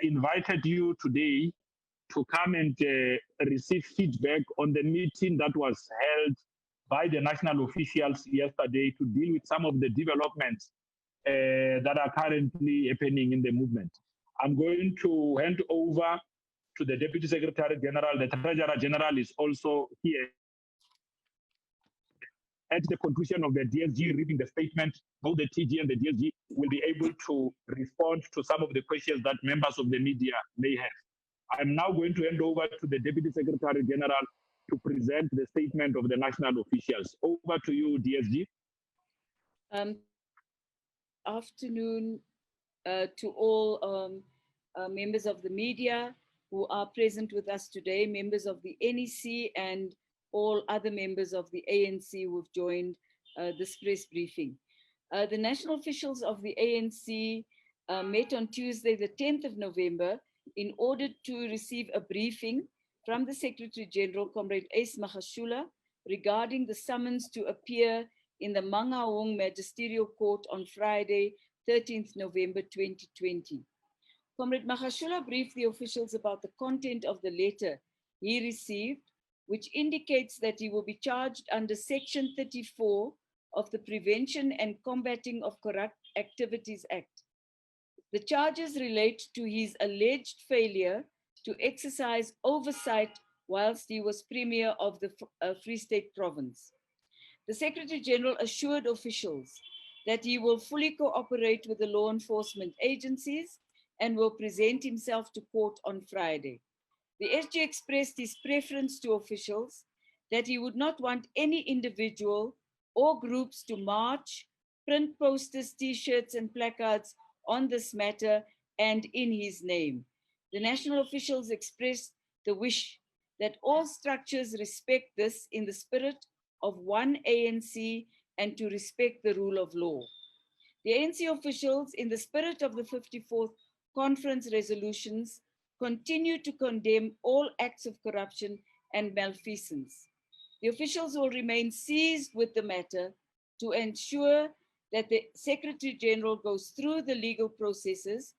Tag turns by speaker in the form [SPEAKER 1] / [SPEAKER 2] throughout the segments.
[SPEAKER 1] invited you today to come and receive feedback on the meeting that was held by the national officials yesterday to deal with some of the developments that are currently happening in the movement. I'm going to hand over to the Deputy Secretary General. The Treasurer General is also here. At the conclusion of the DSG reading the statement, both the TG and the DSG will be able to respond to some of the questions that members of the media may have. I'm now going to hand over to the Deputy Secretary General to present the statement of the national officials. Over to you, DSG.
[SPEAKER 2] Afternoon to all members of the media who are present with us today, members of the NEC and all other members of the ANC who have joined this press briefing. The national officials of the ANC met on Tuesday, the 10th of November, in order to receive a briefing from the Secretary General, Comrade Ace Magashule, regarding the summons to appear in the Mangaung Magisterial Court on Friday, 13th November 2020. Comrade Magashule briefed the officials about the content of the letter he received, which indicates that he will be charged under Section 34 of the Prevention and Combating of Corrupt Activities Act. The charges relate to his alleged failure to exercise oversight whilst he was Premier of the Free State Province. The Secretary General assured officials that he will fully cooperate with the law enforcement agencies and will present himself to court on Friday. The SG expressed his preference to officials that he would not want any individual or groups to march, print posters, t-shirts and placards on this matter and in his name. The national officials expressed the wish that all structures respect this in the spirit of one ANC and to respect the rule of law. The ANC officials, in the spirit of the 54th Conference resolutions, continue to condemn all acts of corruption and malfeasance. The officials will remain seized with the matter to ensure that the Secretary General goes through the legal processes,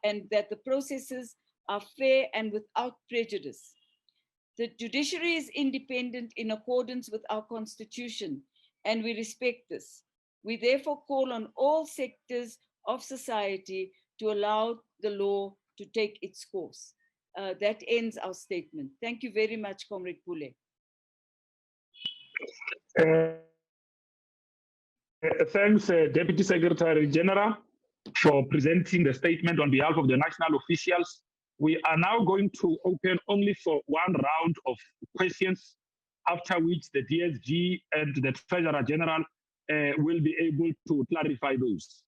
[SPEAKER 2] and that the processes are fair and without prejudice. The judiciary is independent in accordance with our Constitution, and we respect this. We therefore call on all sectors of society to allow the law to take its course. That ends our statement. Thank you very much, Comrade Pule.
[SPEAKER 1] Thanks, Deputy Secretary General, for presenting the statement on behalf of the national officials. We are now going to open only for one round of questions, after which the DSG and the Treasurer General will be able to clarify those.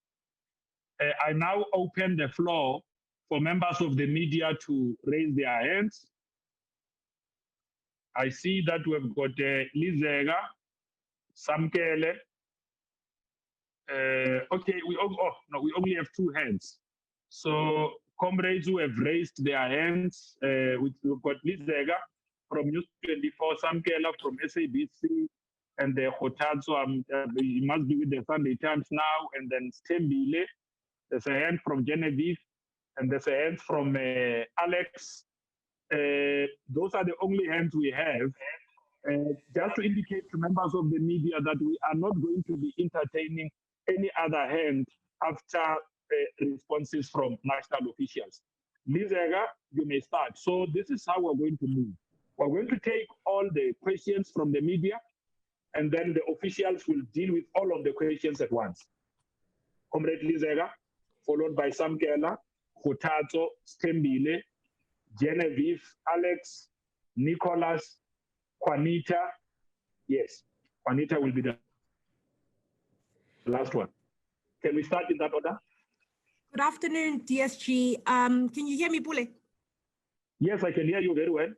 [SPEAKER 1] I now open the floor for members of the media to raise their hands. I see that we've got Lizega, Samkele. Okay, we only have two hands. So comrades who have raised their hands, we've got Lizega from News 24, Samkela from SABC, and the Hotatso, he must be with the Sunday Times now, and then Stembile. There's a hand from Genevieve, and there's a hand from Alex. Those are the only hands we have. Just to indicate to members of the media that we are not going to be entertaining any other hand after responses from national officials. Lizega, you may start. So this is how we're going to move. We're going to take all the questions from the media, and then the officials will deal with all of the questions at once. Comrade Lizega, followed by Samkela, Hotatso, Stembile, Genevieve, Alex, Nicholas, Juanita. Yes, Juanita will be the last one. Can we start in that order?
[SPEAKER 3] Good afternoon, DSG. Can you hear me, Pule?
[SPEAKER 1] Yes, I can hear you very well.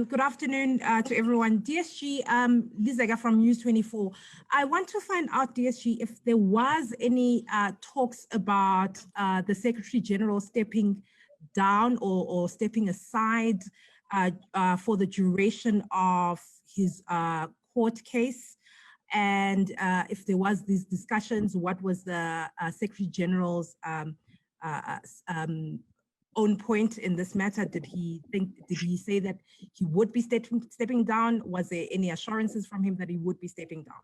[SPEAKER 3] Good afternoon to everyone. DSG, Lizega from News 24. I want to find out, DSG, if there was any talks about the Secretary General stepping down or stepping aside for the duration of his court case. And if there was these discussions, what was the Secretary General's own point in this matter? Did he say that he would be stepping down? Was there any assurances from him that he would be stepping down?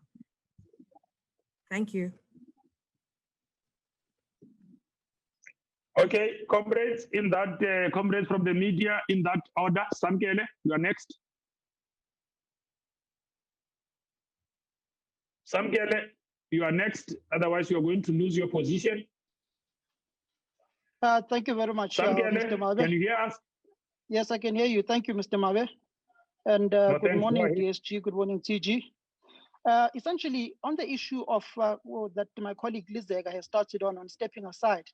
[SPEAKER 3] Thank you.
[SPEAKER 1] Okay, comrades, in that comrades from the media, in that order. Samkele, you are next. Samkele, you are next. Otherwise, you are going to lose your position.
[SPEAKER 4] Thank you very much,
[SPEAKER 1] Samkele,
[SPEAKER 4] Mr. Mabe.
[SPEAKER 1] can you hear us?
[SPEAKER 4] Yes, I can hear you. Thank you, Mr. Mabe. And good morning, DSG. Good morning, TG. Essentially, on the issue of that my colleague Lizega has started on stepping aside,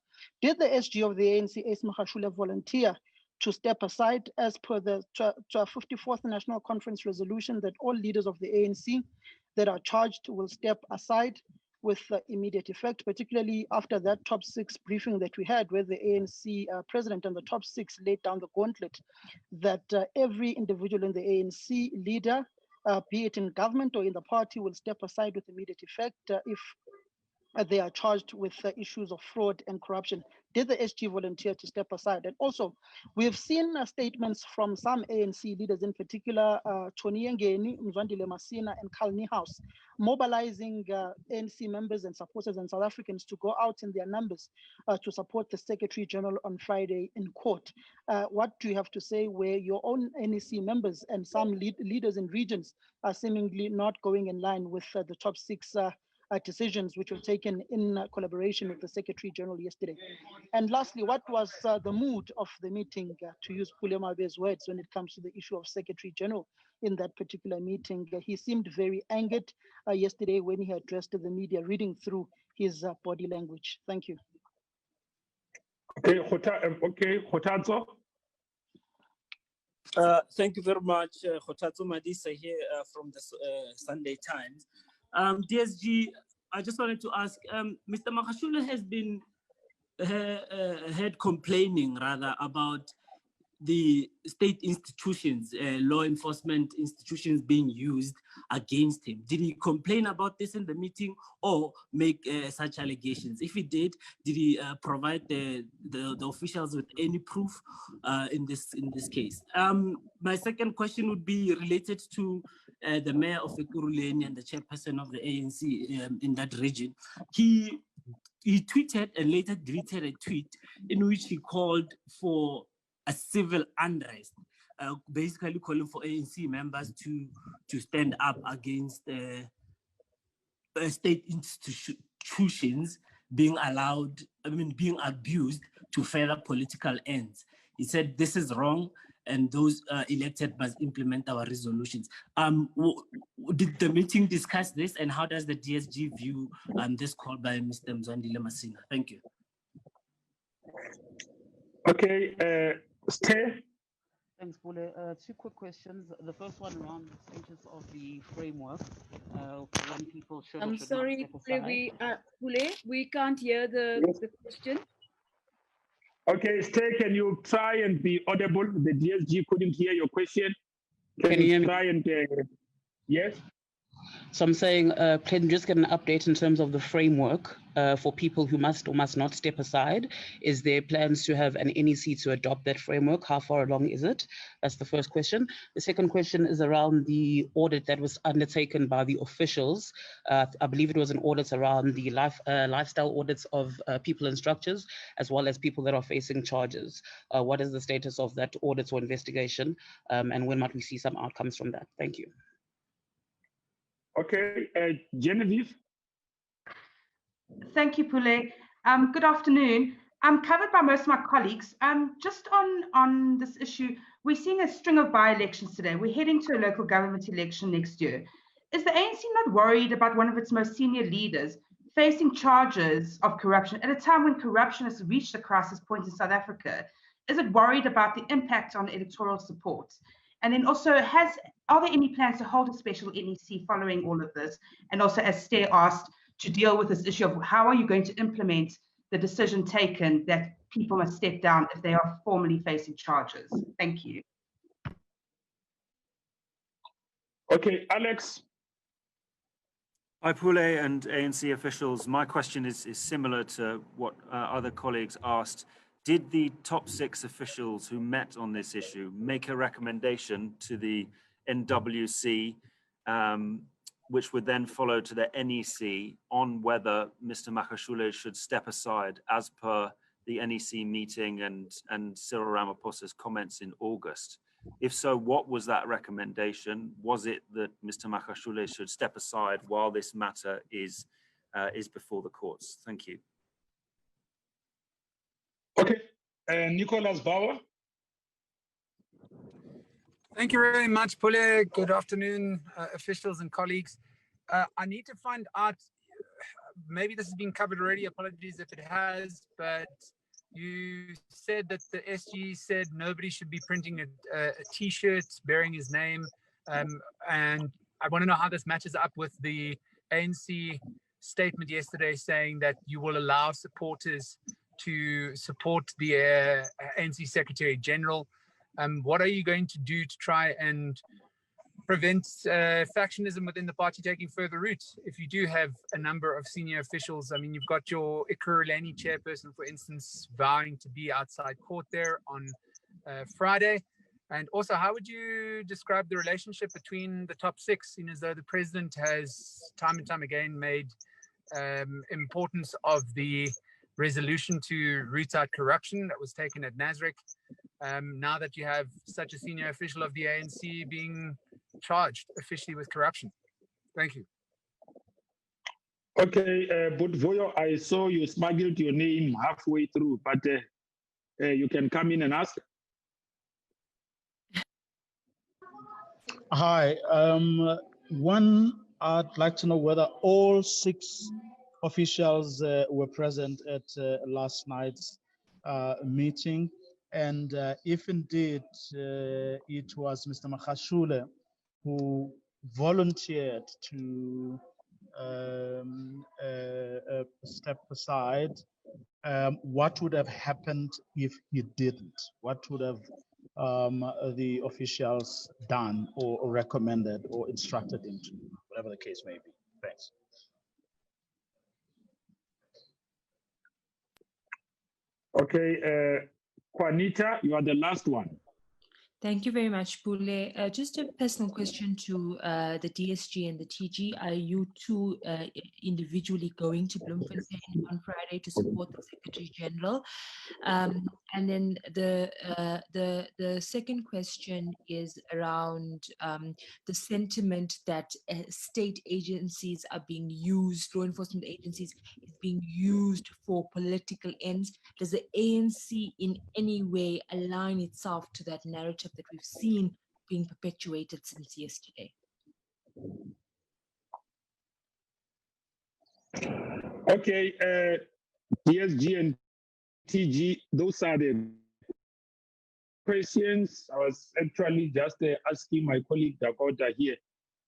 [SPEAKER 4] did the SG of the ANC, Ace Magashule, volunteer to step aside as per the 54th National Conference resolution that all leaders of the ANC that are charged will step aside with immediate effect, particularly after that top 6 briefing that we had where the ANC president and the top 6 laid down the gauntlet that every individual in the ANC leader, be it in government or in the party, will step aside with immediate effect if they are charged with issues of fraud and corruption. Did the SG volunteer to step aside? And also, we have seen statements from some ANC leaders, in particular, Tony Ngeni, Mzwandile Masina, and Carl Niehaus, mobilizing ANC members and supporters and South Africans to go out in their numbers to support the Secretary General on Friday in court. What do you have to say where your own NEC members and some leaders in regions are seemingly not going in line with the top 6 decisions which were taken in collaboration with the Secretary General yesterday? And lastly, what was the mood of the meeting, to use Pule Mabe's words, when it comes to the issue of Secretary General in that particular meeting? He seemed very angered yesterday when he addressed the media, reading through his body language. Thank you.
[SPEAKER 1] Okay, Kgothatso.
[SPEAKER 5] Thank you very much, Kgothatso Madisa here from the Sunday Times. DSG, I just wanted to ask, Mr. Magashule has been heard complaining rather about the state institutions, law enforcement institutions being used against him. Did he complain about this in the meeting or make such allegations? If he did he provide the officials with any proof in this case? My second question would be related to the mayor of Ekurhuleni and the chairperson of the ANC in that region. He tweeted and later deleted a tweet in which he called for a civil unrest, basically calling for ANC members to stand up against state institutions being being abused to further political ends. He said this is wrong and those elected must implement our resolutions. Did the meeting discuss this, and how does the DSG view this call by Mr. Mzwandile Masina? Thank you.
[SPEAKER 1] Okay, Stay.
[SPEAKER 6] Thanks, Pule. 2 quick questions. The first one around the status of the framework when people should.
[SPEAKER 2] I'm sorry, Pule, we can't hear the question.
[SPEAKER 1] Okay, Stay, can you try and be audible? The DSG couldn't hear your question. Can you try and yes?
[SPEAKER 6] So I'm saying, can you just get an update in terms of the framework for people who must or must not step aside? Is there plans to have an NEC to adopt that framework? How far along is it? That's the first question. The second question is around the audit that was undertaken by the officials. I believe it was an audit around the lifestyle audits of people and structures, as well as people that are facing charges. What is the status of that audit or investigation? And when might we see some outcomes from that? Thank you.
[SPEAKER 1] Okay, Genevieve.
[SPEAKER 7] Thank you, Pule. Good afternoon. I'm covered by most of my colleagues. Just on this issue, we're seeing a string of by-elections today. We're heading to a local government election next year. Is the ANC not worried about one of its most senior leaders facing charges of corruption at a time when corruption has reached a crisis point in South Africa? Is it worried about the impact on electoral support? And then also, are there any plans to hold a special NEC following all of this? And also, as Stay asked, to deal with this issue of how are you going to implement the decision taken that people must step down if they are formally facing charges? Thank you.
[SPEAKER 1] Okay, Alex.
[SPEAKER 8] Hi, Pule and ANC officials. My question is similar to what other colleagues asked. Did the top 6 officials who met on this issue make a recommendation to the NWC, which would then follow to the NEC on whether Mr. Magashule should step aside as per the NEC meeting and Cyril Ramaphosa's comments in August? If so, what was that recommendation? Was it that Mr. Magashule should step aside while this matter is before the courts? Thank you.
[SPEAKER 1] Okay, Nicholas Bauer.
[SPEAKER 9] Thank you very much, Pule. Good afternoon, officials and colleagues. I need to find out, maybe this has been covered already, apologies if it has, but you said that the SG said nobody should be printing a T-shirt bearing his name. And I want to know how this matches up with the ANC statement yesterday saying that you will allow supporters to support the ANC Secretary General. What are you going to do to try and prevent factionism within the party taking further root? If you do have a number of senior officials, I mean, you've got your Ikuruleni chairperson, for instance, vowing to be outside court there on Friday. And also, how would you describe the relationship between the top 6, seeing as though the president has time and time again made importance of the resolution to root out corruption that was taken at Nasrec, now that you have such a senior official of the ANC being charged officially with corruption? Thank you.
[SPEAKER 1] Okay, Budvoyo, I saw you smuggled your name halfway through, but you can come in and ask.
[SPEAKER 10] Hi, one, I'd like to know whether all 6 officials were present at last night's meeting, and if indeed it was Mr. Magashule who volunteered to step aside, what would have happened if he didn't? What would have the officials done or recommended or instructed him to, whatever the case may be? Thanks.
[SPEAKER 1] Okay, Juanita, you are the last one.
[SPEAKER 11] Thank you very much, Pule. Just a personal question to the DSG and the TG. Are you two individually going to Bloemfontein on Friday to support the Secretary General? And then the second question is around the sentiment that state agencies are being used, law enforcement agencies is being used for political ends. Does the ANC in any way align itself to that narrative that we've seen being perpetuated since yesterday?
[SPEAKER 1] Okay, DSG and TG, those are the questions. I was actually just asking my colleague Dakota here,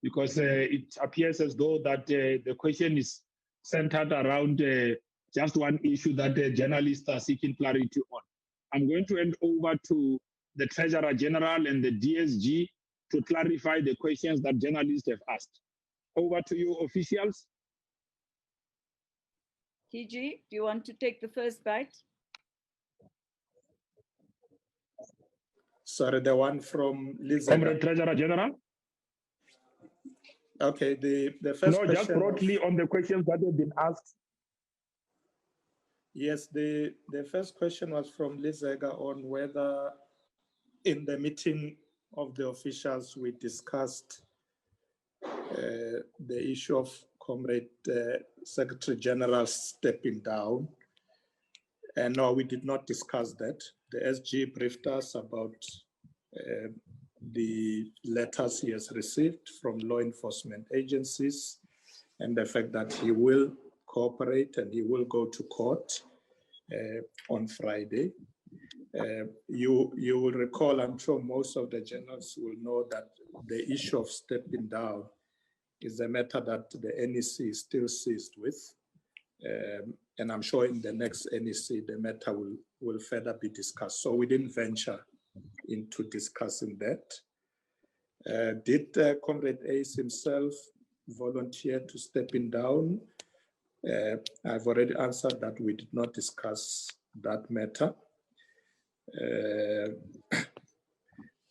[SPEAKER 1] because it appears as though that the question is centered around just one issue that the journalists are seeking clarity on. I'm going to hand over to the Treasurer General and the DSG to clarify the questions that journalists have asked. Over to you, officials.
[SPEAKER 2] TG, do you want to take the first bite?
[SPEAKER 12] Sorry, the one from Lisa.
[SPEAKER 1] Comrade Treasurer General.
[SPEAKER 12] Okay, the first question.
[SPEAKER 1] No, just broadly on the questions that have been asked.
[SPEAKER 12] Yes, the first question was from Lizega on whether in the meeting of the officials we discussed the issue of Comrade Secretary General stepping down. And no, we did not discuss that. The SG briefed us about the letters he has received from law enforcement agencies and the fact that he will cooperate and he will go to court on Friday. You will recall, I'm sure most of the journalists will know that the issue of stepping down is a matter that the NEC is still seized with. And I'm sure in the next NEC, the matter will further be discussed. So we didn't venture into discussing that. Did Comrade Ace himself volunteered to stepping down. I've already answered that we did not discuss that matter.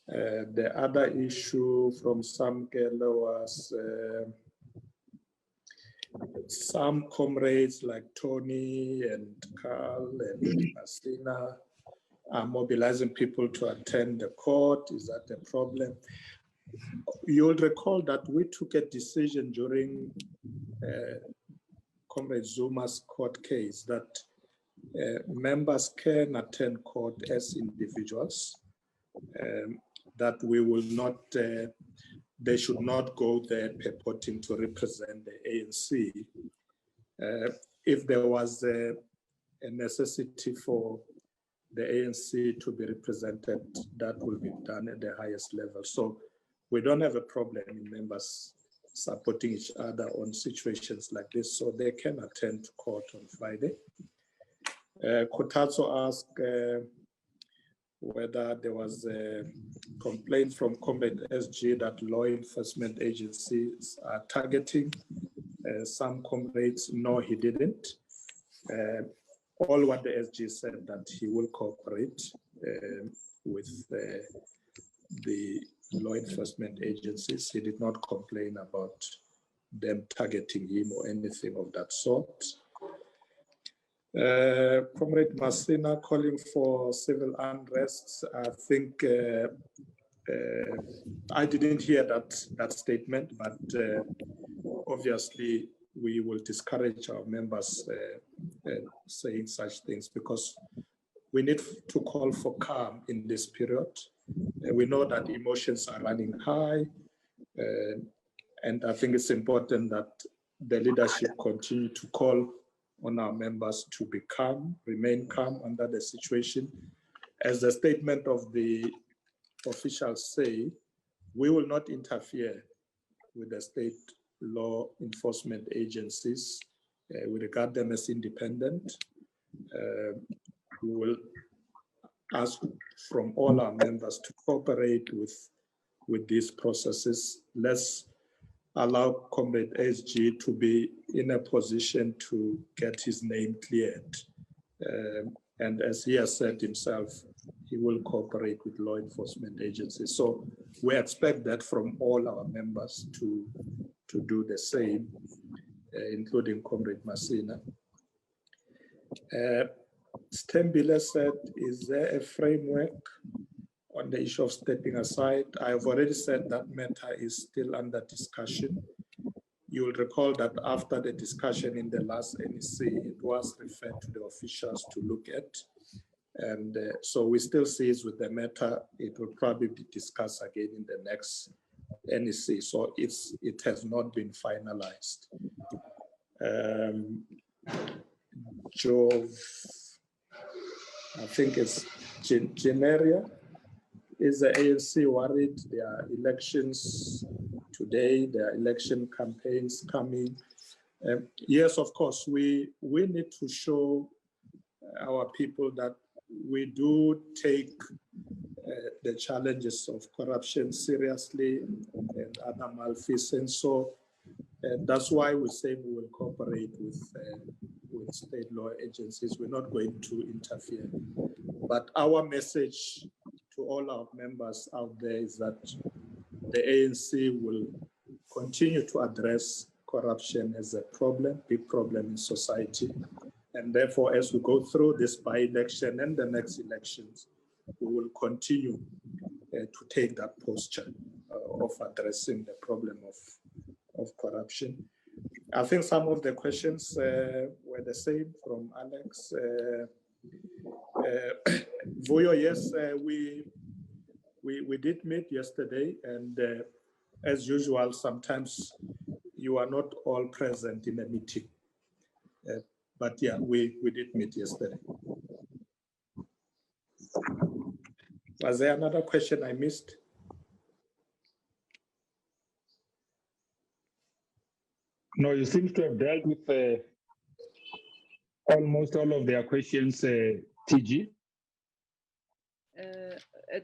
[SPEAKER 12] The other issue from Samkela was some comrades like Tony and Carl and Masina are mobilizing people to attend the court. Is that a problem? You'll recall that we took a decision during Comrade Zuma's court case that members can attend court as individuals, that we will not, they should not go there purporting to represent the ANC. If there was a necessity for the ANC to be represented, that will be done at the highest level. So we don't have a problem in members supporting each other on situations like this, so they can attend court on Friday. Kotatso asked whether there was a complaint from Comrade SG that law enforcement agencies are targeting some comrades. No, he didn't. All what the SG said that he will cooperate with the law enforcement agencies. He did not complain about them targeting him or anything of that sort. Comrade Masina calling for civil unrest. I think I didn't hear that statement, but obviously we will discourage our members saying such things, because we need to call for calm in this period. We know that emotions are running high, and I think it's important that the leadership continue to call on our members to be calm, remain calm under the situation. As the statement of the officials say, we will not interfere with the state law enforcement agencies. We regard them as independent. We will ask from all our members to cooperate with these processes. Let's allow Comrade SG to be in a position to get his name cleared. And as he has said himself, he will cooperate with law enforcement agencies. So we expect that from all our members to do the same, including Comrade Masina. Stembile said, is there a framework on the issue of stepping aside? I've already said that matter is still under discussion. You will recall that after the discussion in the last NEC, it was referred to the officials to look at. And so we still see it with the matter. It will probably be discussed again in the next NEC. So it has not been finalized. Jove, I think it's Generia. Is the ANC worried? There are elections today, there are election campaigns coming. Yes, of course, we need to show our people that we do take the challenges of corruption seriously and other malfeasance. So that's why we say we will cooperate with state law agencies. We're not going to interfere. But our message to all our members out there is that the ANC will continue to address corruption as a problem, big problem in society. And therefore, as we go through this by-election and the next elections, we will continue to take that posture of addressing the problem of corruption. I think some of the questions were the same from Alex. Vuyo, yes, we did meet yesterday, and as usual, sometimes you are not all present in a meeting. But yeah, we did meet yesterday. Was there another question I missed?
[SPEAKER 1] No, you seem to have dealt with almost all of their questions, TG.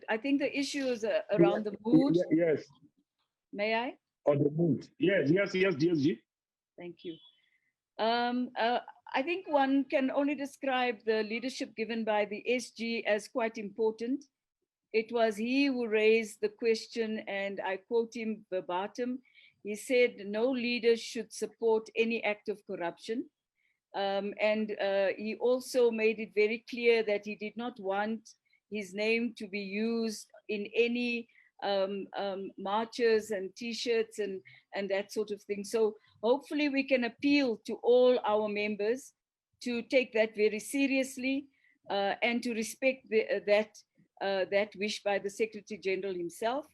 [SPEAKER 2] I think the issue is around the mood.
[SPEAKER 1] Yes.
[SPEAKER 2] May I?
[SPEAKER 1] Or the mood. Yes, DSG.
[SPEAKER 2] Thank you. I think one can only describe the leadership given by the SG as quite important. It was he who raised the question, and I quote him verbatim. He said, no leader should support any act of corruption. He also made it very clear that he did not want his name to be used in any marches and T-shirts and that sort of thing. So hopefully we can appeal to all our members to take that very seriously and to respect that wish by the Secretary General himself.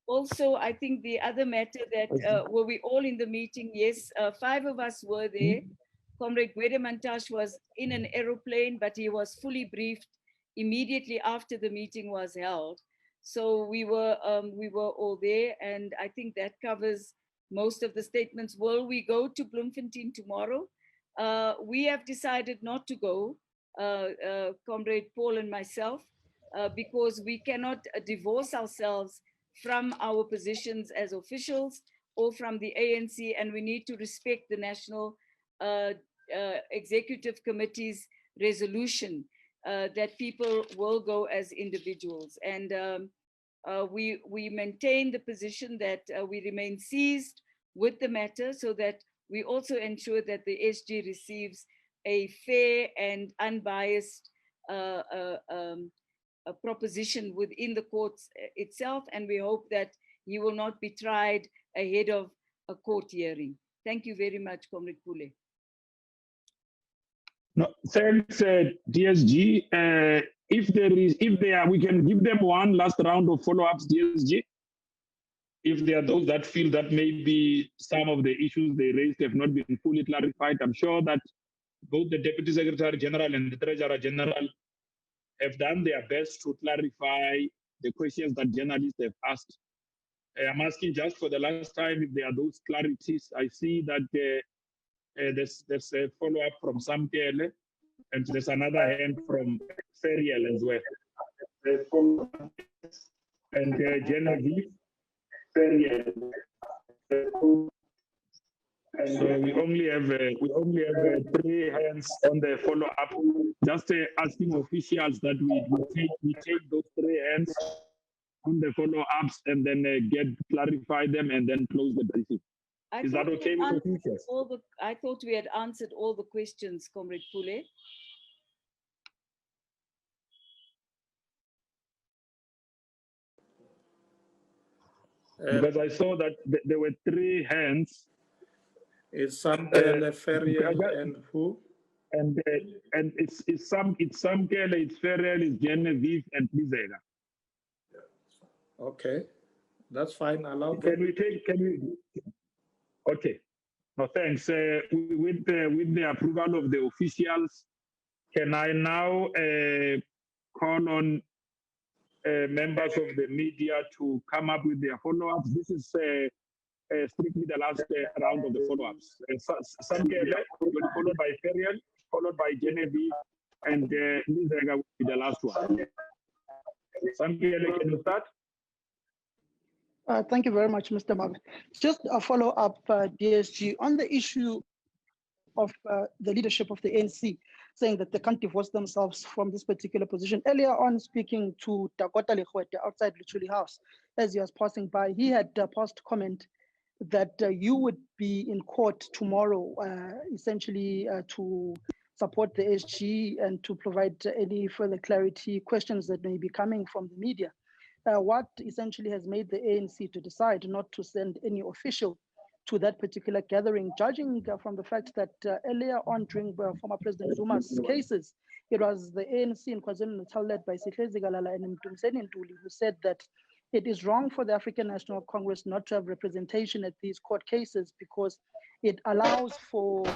[SPEAKER 2] Also, I think the other matter that were we all in the meeting? Yes, 5 of us were there. Comrade Gwede Mantashe was in an aeroplane, but he was fully briefed immediately after the meeting was held. So we were all there, and I think that covers most of the statements. Will we go to Bloemfontein tomorrow? We have decided not to go, Comrade Paul and myself, because we cannot divorce ourselves from our positions as officials or from the ANC, and we need to respect the National Executive Committee's resolution that people will go as individuals. And we maintain the position that we remain seized with the matter so that we also ensure that the SG receives a fair and unbiased a proposition within the courts itself, and we hope that he will not be tried ahead of a court hearing. Thank you very much, Comrade Pule.
[SPEAKER 1] No, thanks, DSG. We can give them one last round of follow-ups, DSG. If there are those that feel that maybe some of the issues they raised have not been fully clarified, I'm sure that both the Deputy Secretary General and the Treasurer General have done their best to clarify the questions that journalists have asked. I'm asking just for the last time if there are those clarities. I see that there's a follow-up from Samkele, and there's another hand from Feriel as well. And Genevieve, Feriel. So we only have 3 hands on the follow-up. Just asking officials that we take those 3 hands on the follow-ups and then clarify them and then close the briefing. Is that okay with officials?
[SPEAKER 2] I thought we had answered all the questions, Comrade Pule.
[SPEAKER 1] Because I saw that there were 3 hands.
[SPEAKER 12] Is Samkele, Feriel, and who?
[SPEAKER 1] And it's Samkele, it's Feriel, it's Genevieve, and Lizega.
[SPEAKER 12] Okay, that's fine. Allow
[SPEAKER 1] Okay. No, thanks. With the approval of the officials, can I now call on members of the media to come up with their follow-ups? This is strictly the last round of the follow-ups. Samkele will be followed by Feriel, followed by Genevieve, and Lizega will be the last one. Samkele, can you start?
[SPEAKER 4] Thank you very much, Mr. Mabe. Just a follow-up, DSG, on the issue of the leadership of the ANC, saying that they can't divorce themselves from this particular position. Earlier on, speaking to Dakota Lekwete outside Luchuli House, as he was passing by, he had passed comment that you would be in court tomorrow, essentially to support the SG and to provide any further clarity, questions that may be coming from the media. What essentially has made the ANC to decide not to send any official to that particular gathering, judging from the fact that earlier on during former President Zuma's cases, it was the ANC in KwaZulu-Natal led by Sihlezi Galala and Mdumiseni Ntuli who said that it is wrong for the African National Congress not to have representation at these court cases because it allows for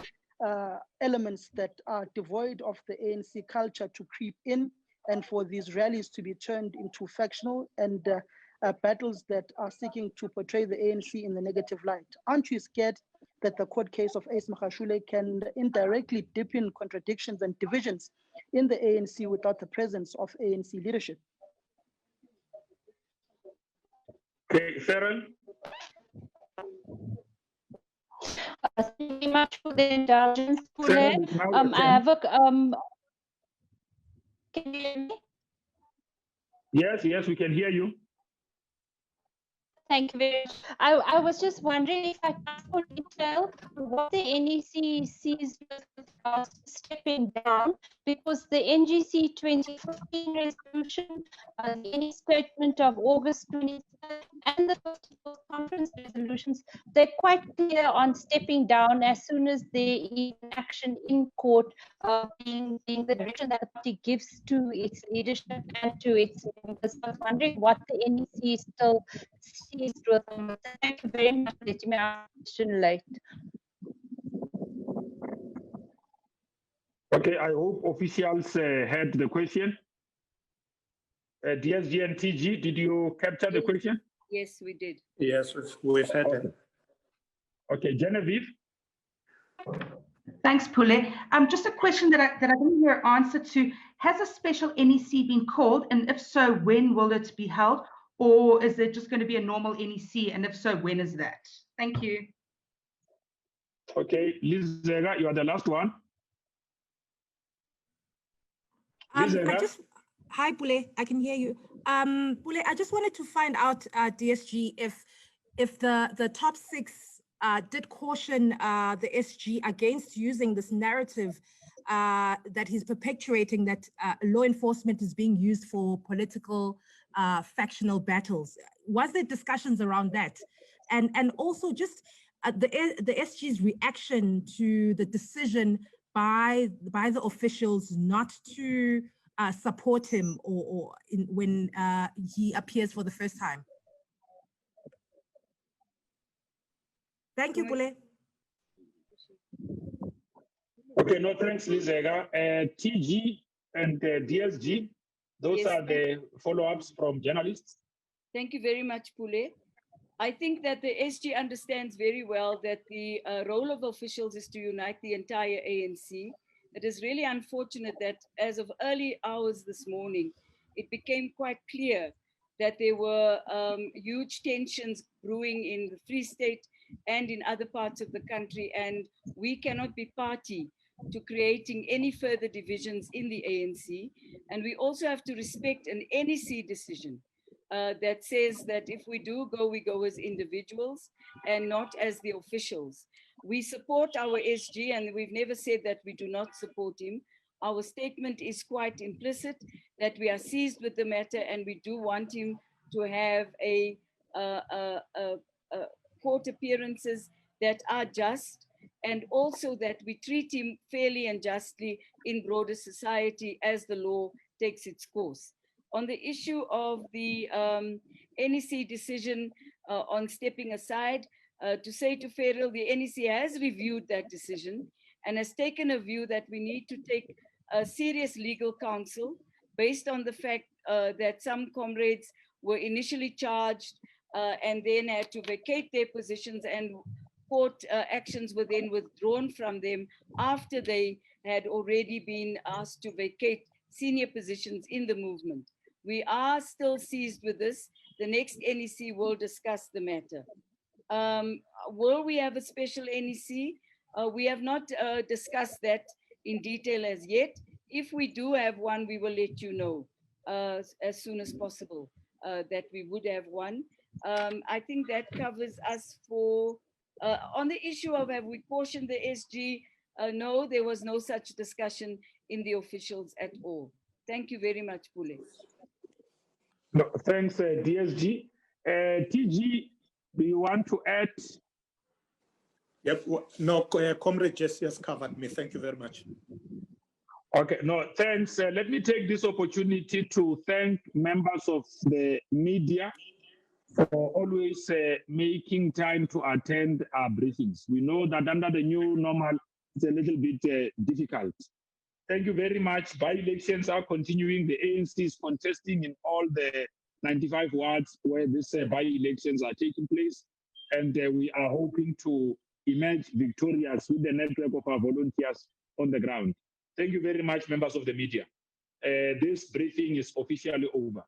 [SPEAKER 4] elements that are devoid of the ANC culture to creep in, and for these rallies to be turned into factional and battles that are seeking to portray the ANC in the negative light. Aren't you scared that the court case of Ace Magashule can indirectly dip in contradictions and divisions in the ANC without the presence of ANC leadership?
[SPEAKER 1] Okay, Sharon.
[SPEAKER 13] Thank you very much for the indulgence, Pule. I have a can you hear me?
[SPEAKER 1] Yes, we can hear you.
[SPEAKER 13] Thank you very much. I was just wondering if I can for detail what the NEC sees with regards to stepping down, because the NGC 2015 resolution, the NEC statement of August 23rd, and the 54th conference resolutions, they're quite clear on stepping down as soon as there is action in court, being the direction that the party gives to its leadership and to its members. I was wondering what the NEC is still seized with. Thank you very much for letting me ask the question late.
[SPEAKER 1] Okay, I hope officials heard the question. DSG and TG, did you capture the question?
[SPEAKER 2] Yes, we did.
[SPEAKER 12] Yes, we've had it.
[SPEAKER 1] Okay, Genevieve.
[SPEAKER 7] Thanks, Pule. Just a question that I didn't hear answer to. Has a special NEC been called, and if so, when will it be held? Or is it just going to be a normal NEC, and if so, when is that? Thank you.
[SPEAKER 1] Okay, Liz Zega, you are the last one.
[SPEAKER 3] Hi, Pule, I can hear you. Pule, I just wanted to find out, DSG, if the top six did caution the SG against using this narrative that he's perpetuating, that law enforcement is being used for political factional battles. Was there discussions around that? And also just the SG's reaction to the decision by the officials not to support him when he appears for the first time. Thank you, Pule.
[SPEAKER 1] Okay, no, thanks, Lizega. TG and DSG, those are the follow-ups from journalists.
[SPEAKER 2] Thank you very much, Pule. I think that the SG understands very well that the role of officials is to unite the entire ANC. It is really unfortunate that as of early hours this morning, it became quite clear that there were huge tensions brewing in the Free State and in other parts of the country, and we cannot be party to creating any further divisions in the ANC. And we also have to respect an NEC decision that says that if we do go, we go as individuals and not as the officials. We support our SG, and we've never said that we do not support him. Our statement is quite implicit that we are seized with the matter, and we do want him to have a court appearances that are just, and also that we treat him fairly and justly in broader society as the law takes its course. On the issue of the NEC decision on stepping aside, to say to Ferrell, the NEC has reviewed that decision and has taken a view that we need to take a serious legal counsel based on the fact that some comrades were initially charged and then had to vacate their positions, and court actions were then withdrawn from them after they had already been asked to vacate senior positions in the movement. We are still seized with this. The next NEC will discuss the matter. Will we have a special NEC? We have not discussed that in detail as yet. If we do have one, we will let you know as soon as possible that we would have one. I think that covers us for, on the issue of have we cautioned the SG? No, there was no such discussion in the officials at all. Thank you very much, Pule.
[SPEAKER 1] No, thanks, DSG. TG, do you want to add?
[SPEAKER 12] Yep. No, Comrade Jessie has covered me. Thank you very much.
[SPEAKER 1] Okay, no, thanks. Let me take this opportunity to thank members of the media for always making time to attend our briefings. We know that under the new normal, it's a little bit difficult. Thank you very much. By-elections are continuing. The ANC is contesting in all the 95 wards where these by-elections are taking place. And we are hoping to emerge victorious with the network of our volunteers on the ground. Thank you very much, members of the media. This briefing is officially over.